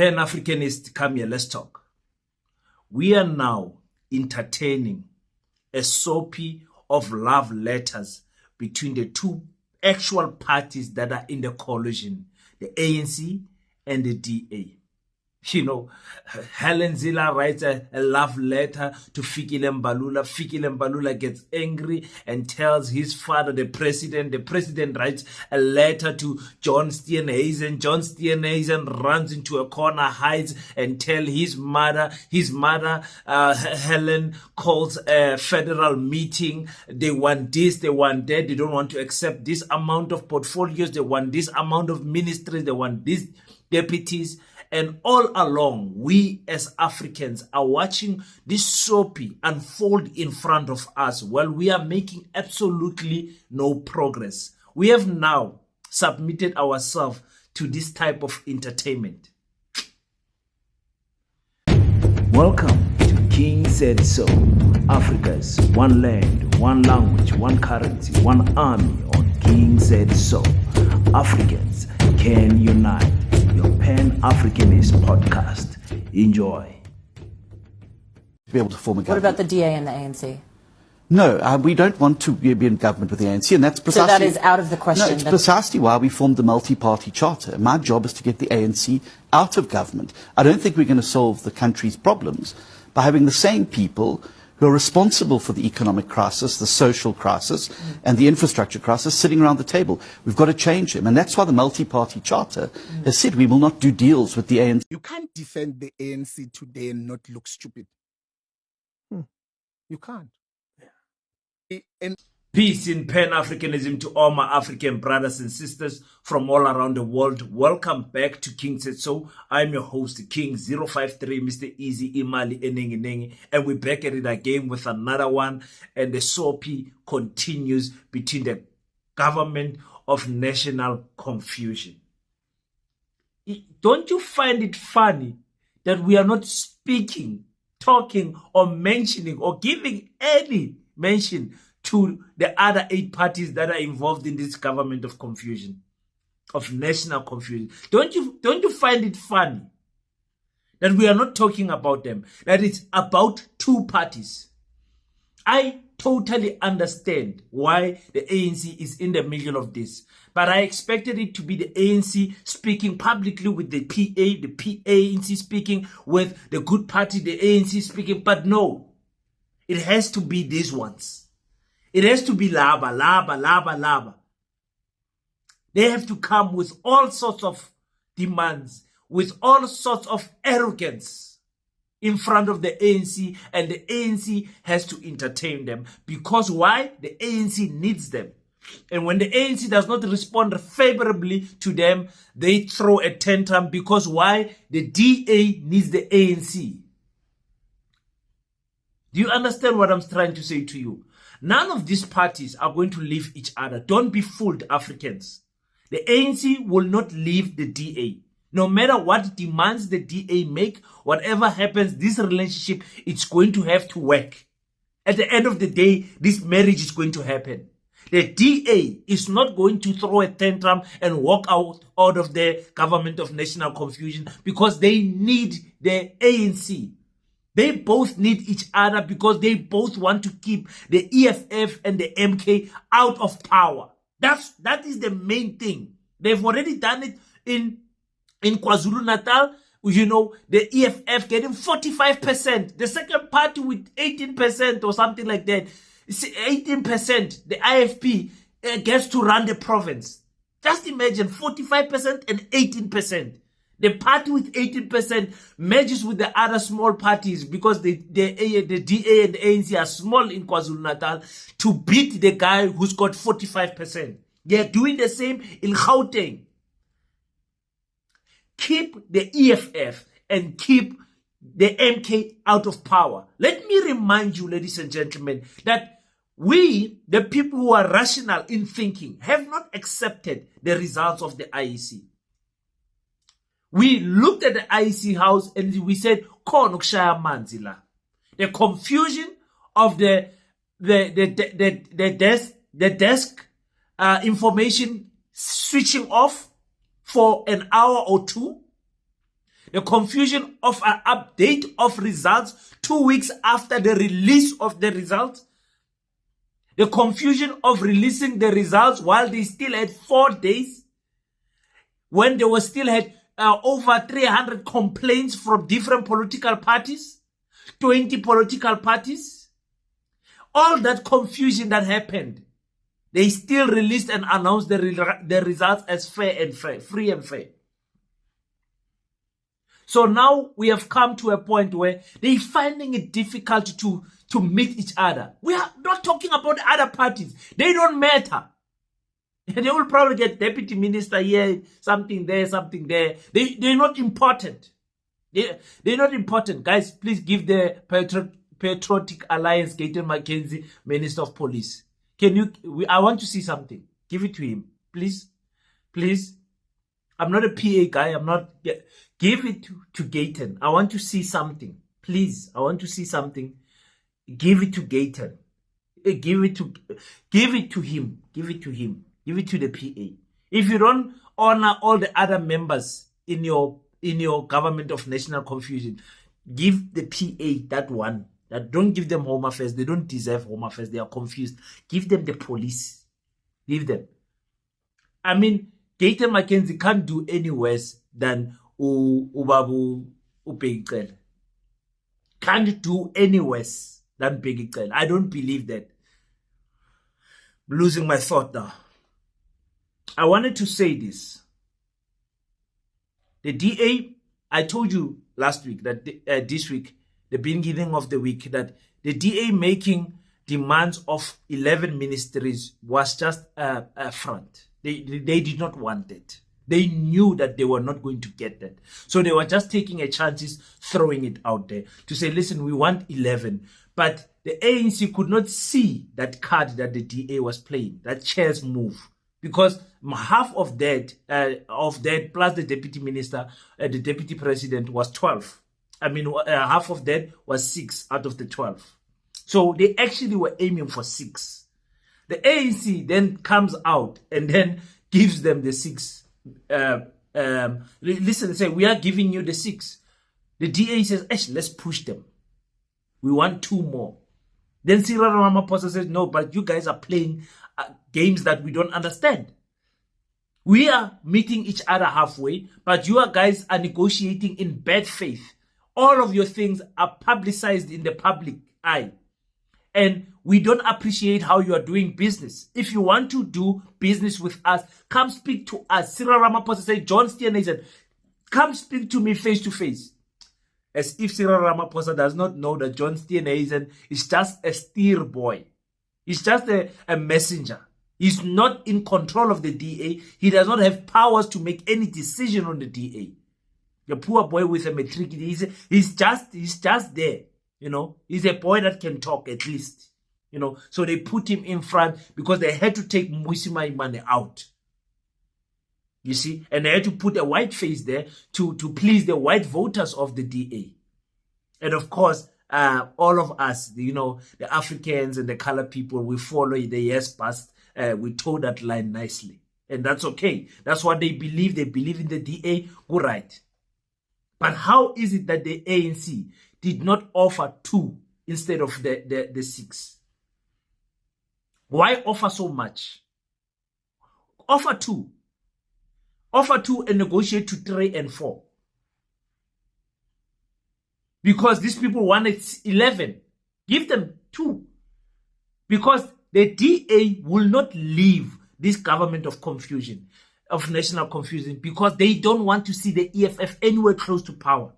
Pan-Africanist, come here, let's talk. We are now entertaining a soapy of love letters between the two actual parties that are in the coalition, the ANC and the DA. You know, Helen Zille writes a love letter to Fikile Mbalula. Fikile Mbalula gets angry and tells his father, the president. The president writes a letter to John Steenhuisen. John Steenhuisen runs into a corner, hides, and tells his mother. His mother, Helen, calls a federal meeting. They want this, they want that. They don't want to accept this amount of portfolios. They want this amount of ministries. They want these deputies. And all along, we as Africans are watching this soapy unfold in front of us while we are making absolutely no progress. We have now submitted ourselves to this type of entertainment. Welcome to King Said So, Africa's one land, one language, one currency, one army on King Said So. Africans can unite. Your Pan-Africanist podcast. Enjoy. Be able to form a government. What about the DA and the ANC? No, we don't want to be in government with the ANC, and that's precisely... So that is out of the question. No, it's precisely why we formed the multi-party charter. My job is to get the ANC out of government. I don't think we're going to solve the country's problems by having the same people who are responsible for the economic crisis, the social crisis, and the infrastructure crisis sitting around the table. We've got to change them. And that's why the multi-party charter has said we will not do deals with the ANC. You can't defend the ANC today and not look stupid. You can't. And Peace in Pan-Africanism to all my African brothers and sisters from all around the world. Welcome back to King Said So. I'm your host, King 053, Mr. Easy Imali Enengi, and we're back at it again with another one. And the soapy continues between the government of national confusion. Don't you find it funny that we are not speaking, talking, or mentioning, or giving any mention to the other 8 parties that are involved in this government of confusion, of national confusion? Don't you find it funny that we are not talking about them, that it's about 2 parties? I totally understand why the ANC is in the middle of this, but I expected it to be the ANC speaking publicly with the ANC speaking with the good party, the ANC speaking, but no, it has to be these ones. It has to be laba. They have to come with all sorts of demands, with all sorts of arrogance in front of the ANC, and the ANC has to entertain them. Because why? The ANC needs them. And when the ANC does not respond favorably to them, they throw a tantrum. Because why? The DA needs the ANC. Do you understand what I'm trying to say to you? None of these parties are going to leave each other. Don't be fooled, Africans. The ANC will not leave the DA. No matter what demands the DA make, whatever happens, this relationship, it's going to have to work. At the end of the day, this marriage is going to happen. The DA is not going to throw a tantrum and walk out of the government of national confusion because they need the ANC. They both need each other because they both want to keep the EFF and the MK out of power. That is the main thing. They've already done it in KwaZulu-Natal. You know, the EFF getting 45%. The second party with 18% or something like that. 18%. The IFP gets to run the province. Just imagine 45% and 18%. The party with 18% merges with the other small parties because the DA and the ANC are small in KwaZulu-Natal to beat the guy who's got 45%. They're doing the same in Gauteng. Keep the EFF and keep the MK out of power. Let me remind you, ladies and gentlemen, that we, the people who are rational in thinking, have not accepted the results of the IEC. We looked at the IEC house and we said, the confusion of the desk information switching off for an hour or two. The confusion of an update of results 2 weeks after the release of the results. The confusion of releasing the results while they still had 4 days. When they were still had over 300 complaints from different political parties. 20 political parties. All that confusion that happened. They still released and announced the results as fair and fair, free and fair. So now we have come to a point where they're finding it difficult to meet each other. We are not talking about other parties. They don't matter. They will probably get deputy minister here, something there, something there. They're not important. They're not important. Guys, please give the Patriotic Alliance, Gaten McKenzie, Minister of Police. I want to see something. Give it to him. Please. Please. I'm not a PA guy. I'm not. Give it to Gaten. I want to see something. Please. I want to see something. Give it to Gaten. Give it to him. Give it to him. Give it to the PA. If you don't honor all the other members in your government of national confusion, give the PA that one. That don't give them Home Affairs. They don't deserve Home Affairs. They are confused. Give them the police. Give them. I mean, Gaten McKenzie can't do any worse than Ubabu Upegicel. Can't do any worse than Pegicel. I don't believe that. I'm losing my thought now. I wanted to say this. The DA, I told you last week that this week, the beginning of the week, that the DA making demands of 11 ministries was just a front. They did not want it. They knew that they were not going to get that. So they were just taking a chances, throwing it out there to say, listen, we want 11. But the ANC could not see that card that the DA was playing, that chess move. Because half of that plus the deputy minister, the deputy president was 12. I mean, half of that was 6 out of the 12. So they actually were aiming for 6. The ANC then comes out and then gives them the 6. Listen, say, we are giving you the 6. The DA says, let's push them. We want 2 more. Then Cyril Ramaphosa says, no, but you guys are playing games that we don't understand. We are meeting each other halfway, but you guys are negotiating in bad faith. All of your things are publicized in the public eye. And we don't appreciate how you are doing business. If you want to do business with us, come speak to us. Cyril Ramaphosa said, John Steenhuisen, come speak to me face to face. As if Cyril Ramaphosa does not know that John Steenhuisen is just a steer boy. He's just a messenger. He's not in control of the DA. He does not have powers to make any decision on the DA. The poor boy with a matric, he's just there. You know, he's a boy that can talk at least. You know, so they put him in front because they had to take Mwisima Imane out. You see, and they had to put a white face there to please the white voters of the DA. And of course, all of us, you know, the Africans and the colored people, we follow the yes past. We toe that line nicely. And that's okay. That's what they believe. They believe in the DA. Go right. But how is it that the ANC did not offer 2 instead of the 6? Why offer so much? Offer 2. Offer 2 and negotiate to 3 and 4. Because these people wanted 11. Give them 2. Because the DA will not leave this government of confusion, of national confusion, because they don't want to see the EFF anywhere close to power.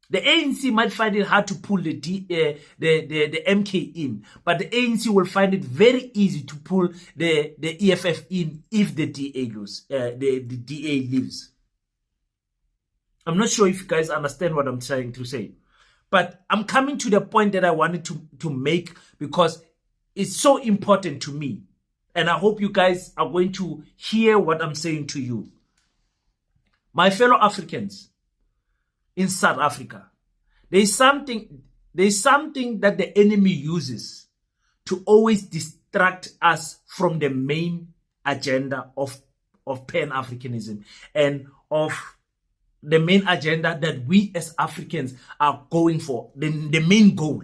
The ANC might find it hard to pull the MK in, but the ANC will find it very easy to pull the EFF in if the DA loses, the DA leaves. I'm not sure if you guys understand what I'm trying to say, but I'm coming to the point that I wanted to make because it's so important to me. And I hope you guys are going to hear what I'm saying to you. My fellow Africans in South Africa, there's something that the enemy uses to always distract us from the main agenda of Pan-Africanism and of agenda that we as Africans are going for, the main goal.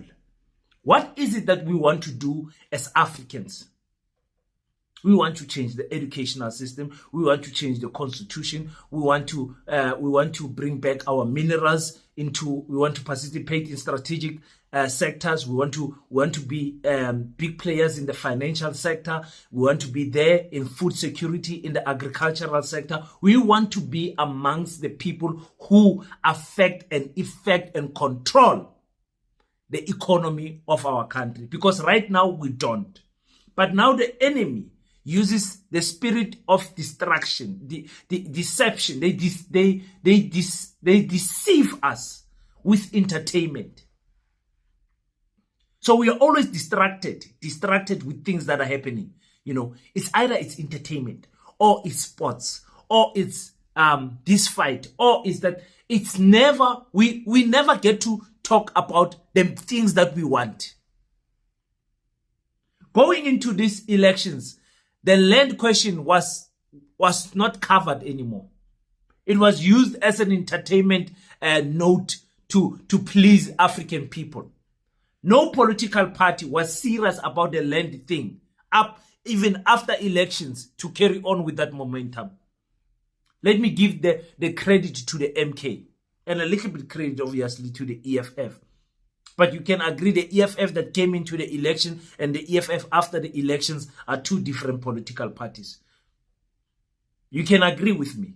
What is it that we want to do as Africans? We want to change the educational system. We want to change the constitution. We want to bring back our minerals into. We want to participate in strategic sectors. We want to be big players in the financial sector. We want to be there in food security, in the agricultural sector. We want to be amongst the people who affect and effect and control the economy of our country. Because right now we don't. But now the enemy uses the spirit of distraction, the deception. They deceive us with entertainment. So we are always distracted with things that are happening. You know, it's either it's entertainment, or it's sports, or it's this fight, or is that it's never, we never get to talk about the things that we want. Going into these elections, the land question was not covered anymore. It was used as an entertainment note to please African people. No political party was serious about the land thing, even after elections, to carry on with that momentum. Let me give the credit to the MK, and a little bit credit, obviously, to the EFF. But you can agree the EFF that came into the election and the EFF after the elections are two different political parties. You can agree with me.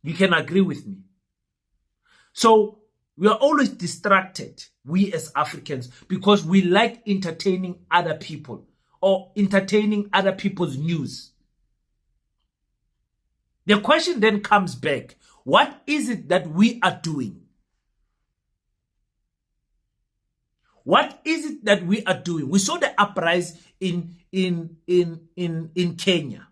You can agree with me. So we are always distracted, we as Africans, because we like entertaining other people or entertaining other people's news. The question then comes back, what is it that we are doing? What is it that we are doing? We saw the uprising in Kenya.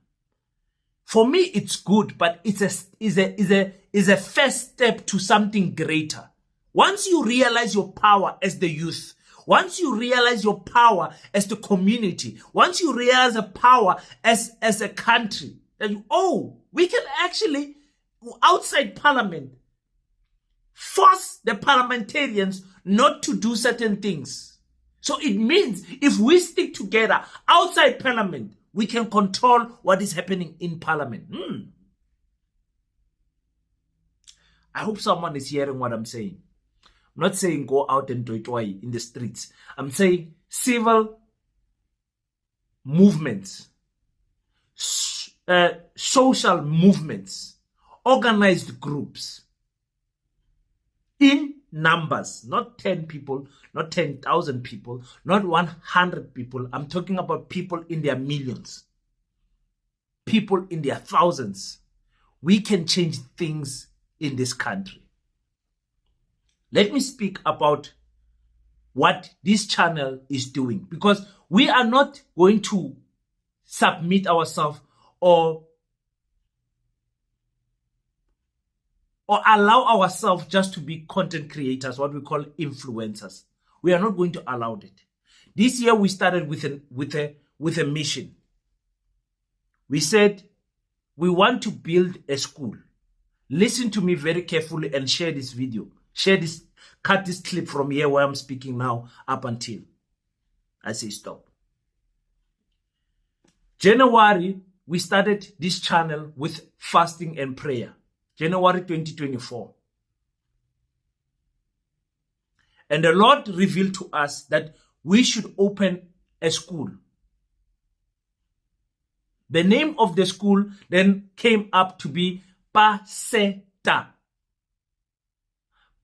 For me, it's good, but it's a first step to something greater. Once you realize your power as the youth, once you realize your power as the community, once you realize the power as a country, that we can actually, outside parliament, force the parliamentarians not to do certain things. So it means if we stick together outside parliament, we can control what is happening in parliament. I hope someone is hearing what I'm saying. I'm not saying go out and do it in the streets. I'm saying civil movements, social movements, organized groups, in numbers, not 10 people, not 10,000 people, not 100 people. I'm talking about people in their millions, people in their thousands. We can change things in this country. Let me speak about what this channel is doing, because we are not going to submit ourselves or allow ourselves just to be content creators, what we call influencers. We are not going to allow it. This year we started with a mission. We said we want to build a school. Listen to me very carefully and share this video. Cut this clip from here where I'm speaking now up until I say stop. January, we started this channel with fasting and prayer. January 2024. And the Lord revealed to us that we should open a school. The name of the school then came up to be PASETA.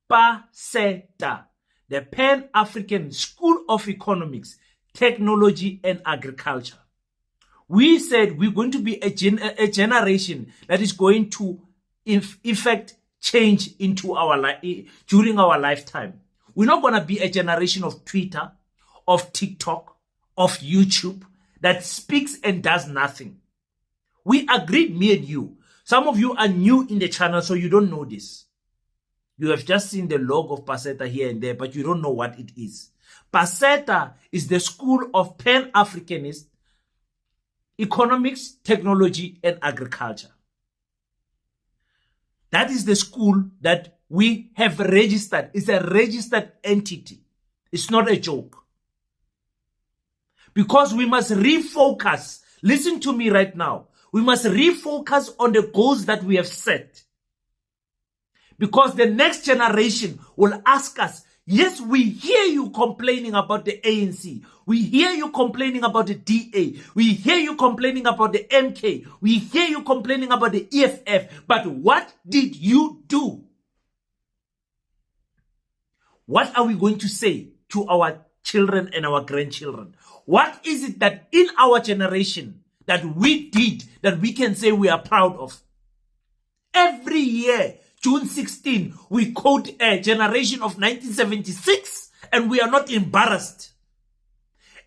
PASETA, the Pan-African School of Economics, Technology and Agriculture. We said we're going to be a generation that is going to effect change into our during our lifetime. We're not going to be a generation of Twitter, of TikTok, of YouTube that speaks and does nothing. We agreed, me and you. Some of you are new in the channel, so you don't know this. You have just seen the logo of PASETA here and there, but you don't know what it is. PASETA is the School of Pan-Africanist Economics, Technology, and Agriculture. That is the school that we have registered. It's a registered entity. It's not a joke. Because we must refocus. Listen to me right now. We must refocus on the goals that we have set. Because the next generation will ask us, yes, we hear you complaining about the ANC. We hear you complaining about the DA. We hear you complaining about the MK. We hear you complaining about the EFF. But what did you do? What are we going to say to our children and our grandchildren? What is it that in our generation that we did that we can say we are proud of? Every year, June 16, we quote a generation of 1976 and we are not embarrassed.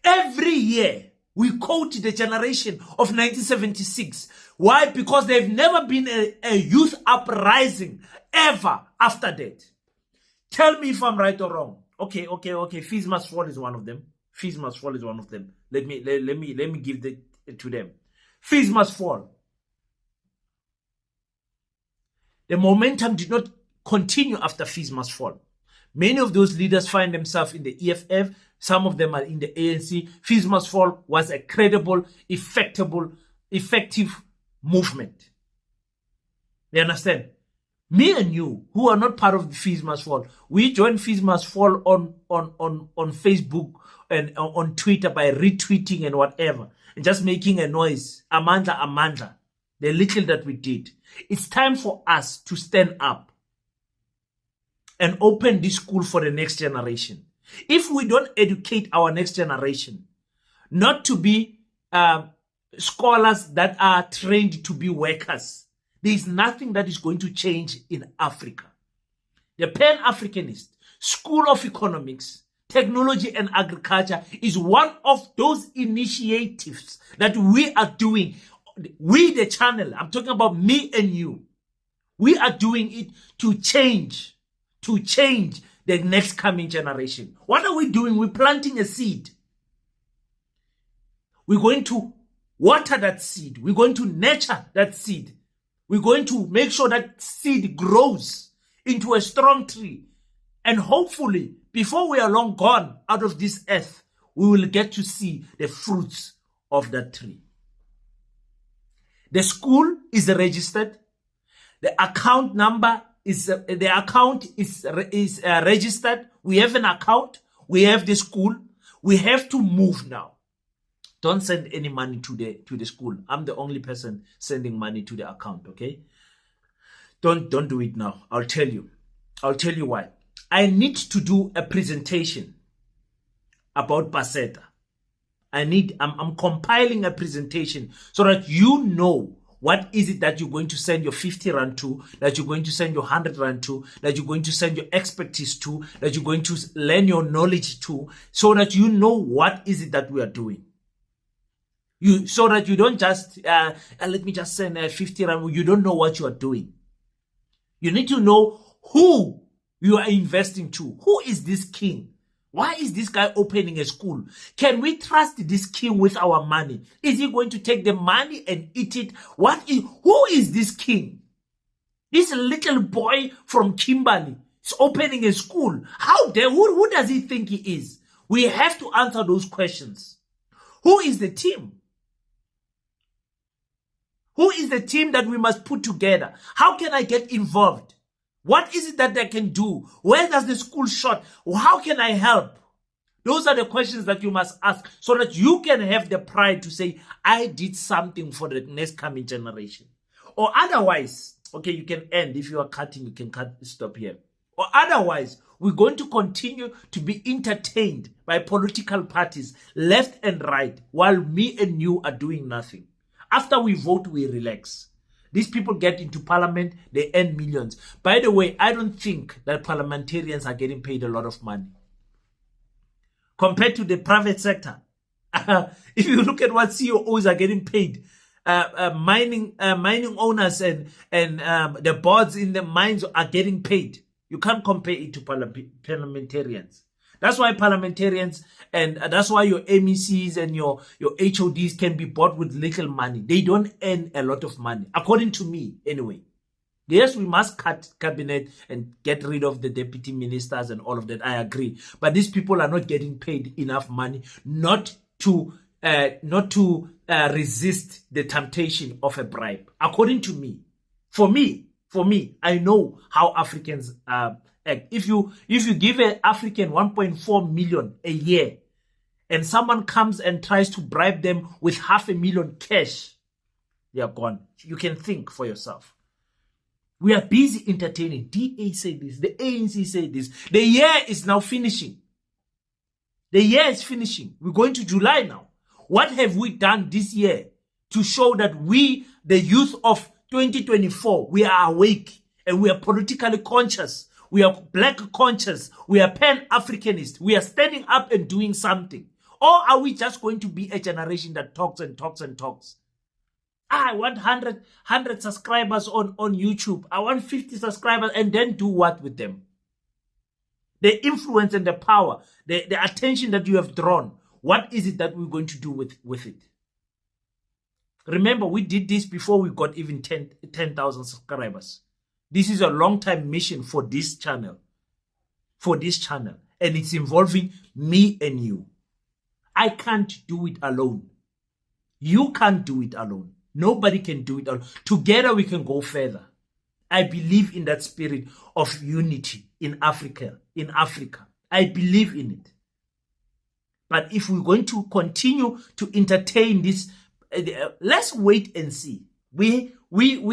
Every year, we quote the generation of 1976. Why? Because they've never been a youth uprising ever after that. Tell me if I'm right or wrong. Okay. Fees Must Fall is one of them. Fees Must Fall is one of them. Let me give it to them. Fees Must Fall. The momentum did not continue after Fees Must Fall. Many of those leaders find themselves in the EFF. Some of them are in the ANC. Fees Must Fall was a credible, effective movement. You understand? Me and you, who are not part of the Fees Must Fall, we joined Fees Must Fall on Facebook and on Twitter by retweeting and whatever, and just making a noise. Amandla. The little that we did. It's time for us to stand up and open this school for the next generation. If we don't educate our next generation not to be scholars that are trained to be workers, there is nothing that is going to change in Africa. The Pan-Africanist School of Economics, Technology and Agriculture is one of those initiatives that we are doing. We, the channel, I'm talking about me and you. We are doing it to change the next coming generation. What are we doing? We're planting a seed. We're going to water that seed. We're going to nurture that seed. We're going to make sure that seed grows into a strong tree. And hopefully, before we are long gone out of this earth, we will get to see the fruits of that tree. The school is registered. The account number is registered. We have an account. We have the school. We have to move now. Don't send any money to the school. I'm the only person sending money to the account, okay? Don't do it now. I'll tell you. I'll tell you why. I need to do a presentation about PASETA. I'm compiling a presentation so that you know what is it that you're going to send your 50 rand to, that you're going to send your 100 rand to, that you're going to send your expertise to, that you're going to learn your knowledge to, so that you know what is it that we are doing. So that you don't just, let me just send 50 rand, you don't know what you are doing. You need to know who you are investing to. Who is this king? Why is this guy opening a school? Can we trust this king with our money? Is he going to take the money and eat it? Who is this king? This little boy from Kimberley is opening a school. How dare, who does he think he is? We have to answer those questions. Who is the team? Who is the team that we must put together? How can I get involved? What is it that they can do? Where does the school shot? How can I help? Those are the questions that you must ask so that you can have the pride to say, I did something for the next coming generation. Or otherwise, okay, you can end. If you are cutting, you can stop here. Or otherwise, we're going to continue to be entertained by political parties left and right while me and you are doing nothing. After we vote, we relax. These people get into parliament, they earn millions. By the way, I don't think that parliamentarians are getting paid a lot of money compared to the private sector. If you look at what CEOs are getting paid, mining owners and the boards in the mines are getting paid. You can't compare it to parliamentarians. That's why parliamentarians and that's why your MECs and your HODs can be bought with little money. They don't earn a lot of money, according to me anyway. Yes, we must cut cabinet and get rid of the deputy ministers and all of that. I agree. But these people are not getting paid enough money not to resist the temptation of a bribe. According to me, for me, I know how Africans act. If you give an African 1.4 million a year, and someone comes and tries to bribe them with $500,000 cash, they are gone. You can think for yourself. We are busy entertaining. DA said this. The ANC said this. The year is now finishing. The year is finishing. We're going to July now. What have we done this year to show that we, the youth of 2024, we are awake and we are politically conscious. We are black conscious. We are Pan-Africanist. We are standing up and doing something. Or are we just going to be a generation that talks and talks and talks? I want 100 subscribers on YouTube. I want 50 subscribers, and then do what with them? The influence and the power, the attention that you have drawn, what is it that we're going to do with it? Remember, we did this before we got even 10,000 subscribers. This is a long-time mission for this channel. And it's involving me and you. I can't do it alone. You can't do it alone. Nobody can do it alone. Together we can go further. I believe in that spirit of unity in Africa. I believe in it. But if we're going to continue to entertain this, let's wait and see. We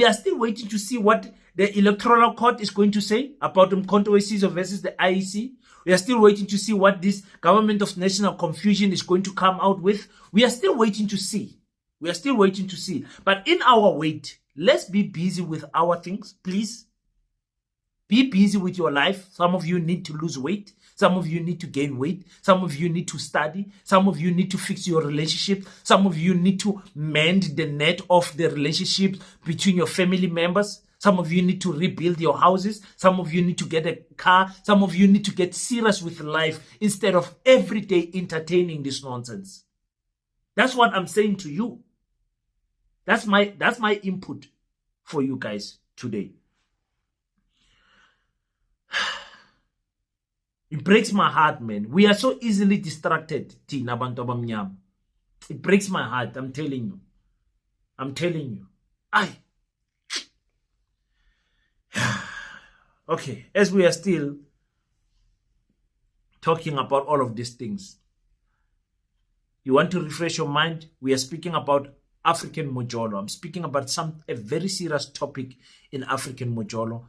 are still waiting to see what the Electoral Court is going to say about the Mkhonto versus the IEC. We are still waiting to see what this government of national confusion is going to come out with. We are still waiting to see. But in our wait, let's be busy with our things, please. Be busy with your life. Some of you need to lose weight. Some of you need to gain weight. Some of you need to study. Some of you need to fix your relationship. Some of you need to mend the net of the relationship between your family members. Some of you need to rebuild your houses. Some of you need to get a car. Some of you need to get serious with life instead of every day entertaining this nonsense. That's what I'm saying to you. That's my input for you guys today. It breaks my heart, man. We are so easily distracted, Tina Bantu Abamnyama. It breaks my heart, I'm telling you. Okay, as we are still talking about all of these things, you want to refresh your mind? We are speaking about African Mojolo. I'm speaking about a very serious topic in African Mojolo.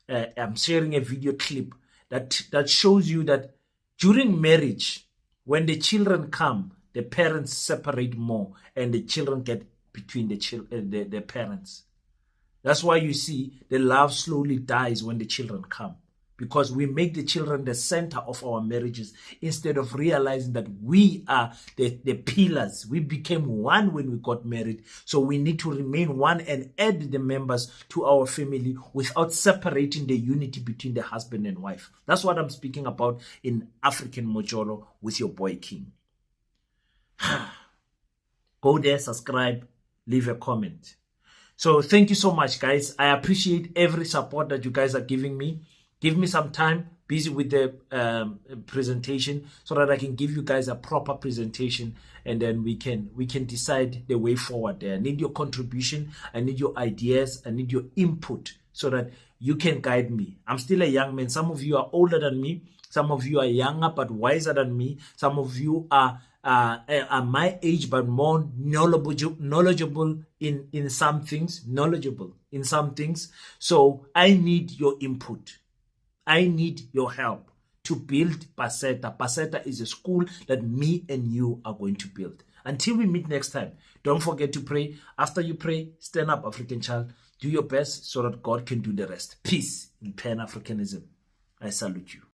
I'm sharing a video clip that shows you that during marriage, when the children come, the parents separate more and the children get between the parents. That's why you see the love slowly dies when the children come, because we make the children the center of our marriages instead of realizing that we are the pillars. We became one when we got married, so we need to remain one and add the members to our family without separating the unity between the husband and wife. That's what I'm speaking about in African Mojolo with your boy King. Go there, subscribe, leave a comment. So thank you so much, guys. I appreciate every support that you guys are giving me. Give me some time, busy with the presentation, so that I can give you guys a proper presentation, and then we can decide the way forward there. I need your contribution. I need your ideas. I need your input so that you can guide me. I'm still a young man. Some of you are older than me. Some of you are younger but wiser than me. Some of you are my age but more knowledgeable in some things. So I need your input. I need your help to build PASETA. PASETA is a school that me and you are going to build. Until we meet next time, don't forget to pray. After you pray, stand up, African child. Do your best so that God can do the rest. Peace in Pan-Africanism. I salute you.